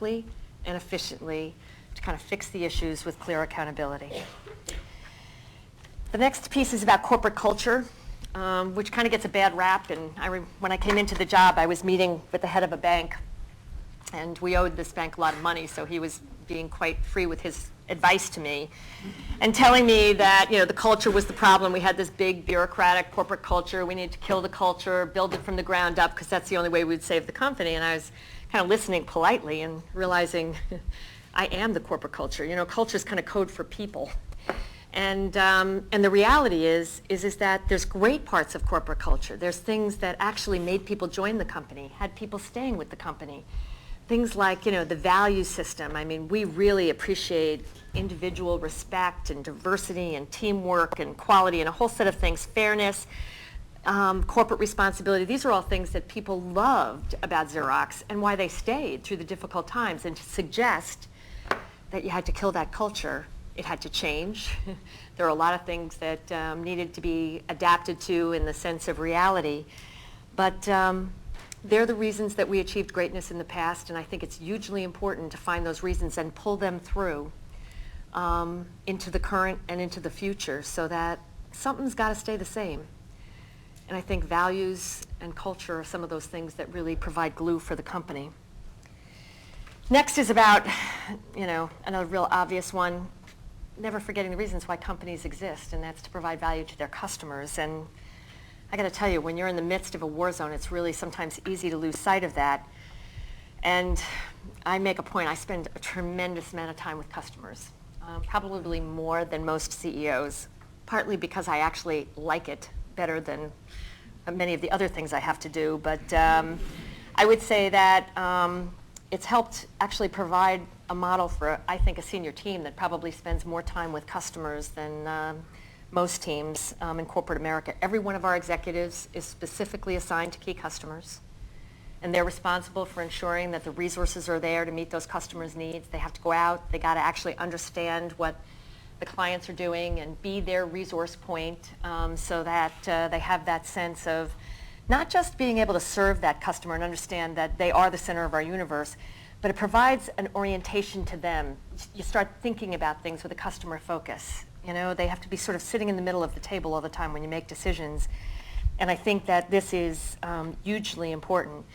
quickly and efficiently to kind of fix the issues with clear accountability. The next piece is about corporate culture, which kind of gets a bad rap. And when I came into the job, I was meeting with the head of a bank, and we owed this bank a lot of money, so he was being quite free with his advice to me and telling me that, the culture was the problem. We had this big bureaucratic corporate culture. We needed to kill the culture, build it from the ground up, because that's the only way we'd save the company. And I was kind of listening politely and realizing I am the corporate culture. Culture is kind of code for people. And the reality is that there's great parts of corporate culture. There's things that actually made people join the company, had people staying with the company. Things like, the value system. I mean, we really appreciate individual respect and diversity and teamwork and quality and a whole set of things, fairness, corporate responsibility. These are all things that people loved about Xerox and why they stayed through the difficult times. And to suggest that you had to kill that culture, it had to change. There are a lot of things that needed to be adapted to in the sense of reality. But they're the reasons that we achieved greatness in the past, and I think it's hugely important to find those reasons and pull them through into the current and into the future, so that something's got to stay the same. And I think values and culture are some of those things that really provide glue for the company. Next is about, another real obvious one, never forgetting the reasons why companies exist, and that's to provide value to their customers. And I got to tell you, when you're in the midst of a war zone, it's really sometimes easy to lose sight of that. And I make a point, I spend a tremendous amount of time with customers, probably more than most CEOs, partly because I actually like it better than many of the other things I have to do. But I would say that it's helped actually provide a model for, I think, a senior team that probably spends more time with customers than most teams in corporate America. Every one of our executives is specifically assigned to key customers, and they're responsible for ensuring that the resources are there to meet those customers' needs. They have to go out, they got to actually understand what the clients are doing and be their resource point, so that they have that sense of not just being able to serve that customer and understand that they are the center of our universe, but it provides an orientation to them. You start thinking about things with a customer focus. They have to be sort of sitting in the middle of the table all the time when you make decisions. And I think that this is hugely important.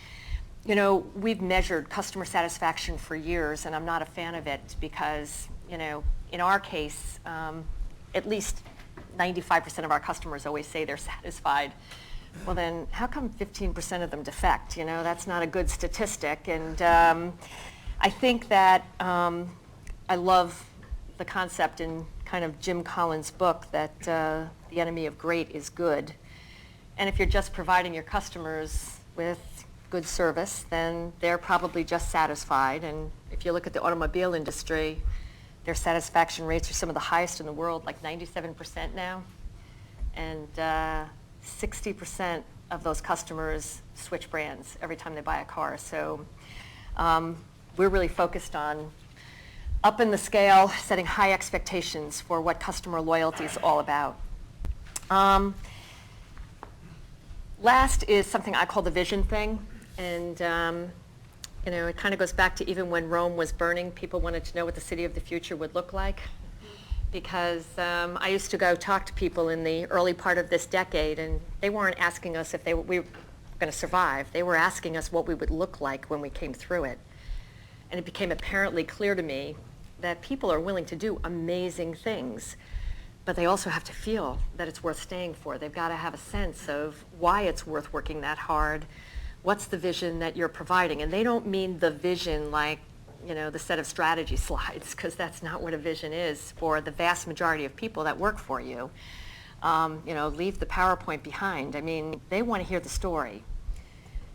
We've measured customer satisfaction for years, and I'm not a fan of it because, in our case, at least 95% of our customers always say they're satisfied. Well, then how come 15% of them defect? That's not a good statistic. And I think that I love the concept in kind of Jim Collins' book that the enemy of great is good. And if you're just providing your customers with good service, then they're probably just satisfied. And if you look at the automobile industry, their satisfaction rates are some of the highest in the world, like 97% now. And 60% of those customers switch brands every time they buy a car. So we're really focused on up in the scale, setting high expectations for what customer loyalty is all about. Last is something I call the vision thing. And it kind of goes back to even when Rome was burning, people wanted to know what the city of the future would look like. Because I used to go talk to people in the early part of this decade, and they weren't asking us if we were going to survive. They were asking us what we would look like when we came through it. And it became apparently clear to me that people are willing to do amazing things, but they also have to feel that it's worth staying for. They've got to have a sense of why it's worth working that hard. What's the vision that you're providing? And they don't mean the vision like, the set of strategy slides, because that's not what a vision is for the vast majority of people that work for you. Leave the PowerPoint behind. I mean, they want to hear the story.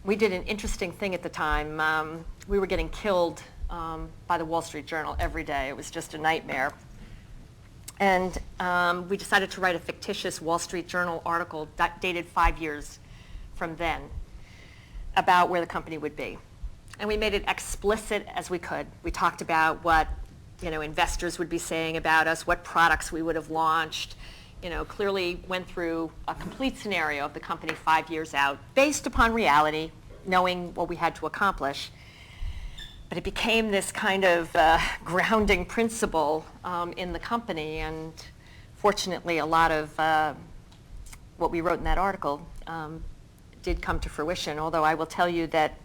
We did an interesting thing at the time. We were getting killed by the Wall Street Journal every day. It was just a nightmare. And we decided to write a fictitious Wall Street Journal article dated 5 years from then about where the company would be. And we made it explicit as we could. We talked about what investors would be saying about us, what products we would have launched, clearly went through a complete scenario of the company 5 years out based upon reality, knowing what we had to accomplish. But it became this kind of grounding principle in the company, and fortunately a lot of what we wrote in that article did come to fruition, although I will tell you that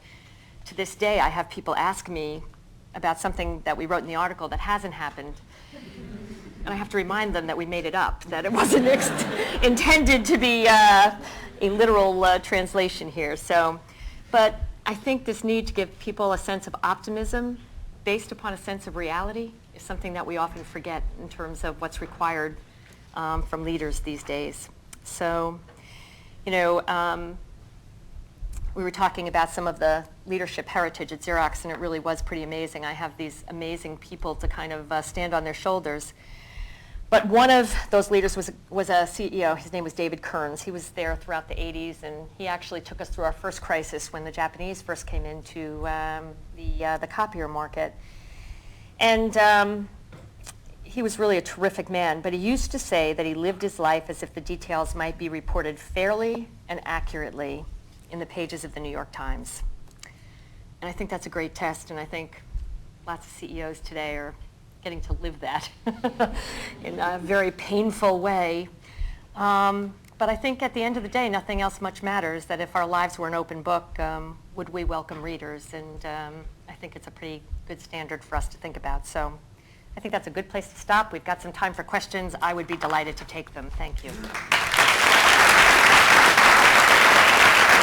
to this day I have people ask me about something that we wrote in the article that hasn't happened. And I have to remind them that we made it up, that it wasn't intended to be a literal translation here. So, but I think this need to give people a sense of optimism based upon a sense of reality is something that we often forget in terms of what's required from leaders these days. So, you know, we were talking about some of the leadership heritage at Xerox, and it really was pretty amazing. I have these amazing people to kind of stand on their shoulders. But one of those leaders was a CEO. His name was David Kearns. He was there throughout the 80s, and he actually took us through our first crisis when the Japanese first came into the copier market. And he was really a terrific man, but he used to say that he lived his life as if the details might be reported fairly and accurately in the pages of the New York Times. And I think that's a great test, and I think lots of CEOs today are getting to live that in a very painful way. But I think at the end of the day, nothing else much matters, that if our lives were an open book, would we welcome readers? And I think it's a pretty good standard for us to think about. So I think that's a good place to stop. We've got some time for questions. I would be delighted to take them. Thank you.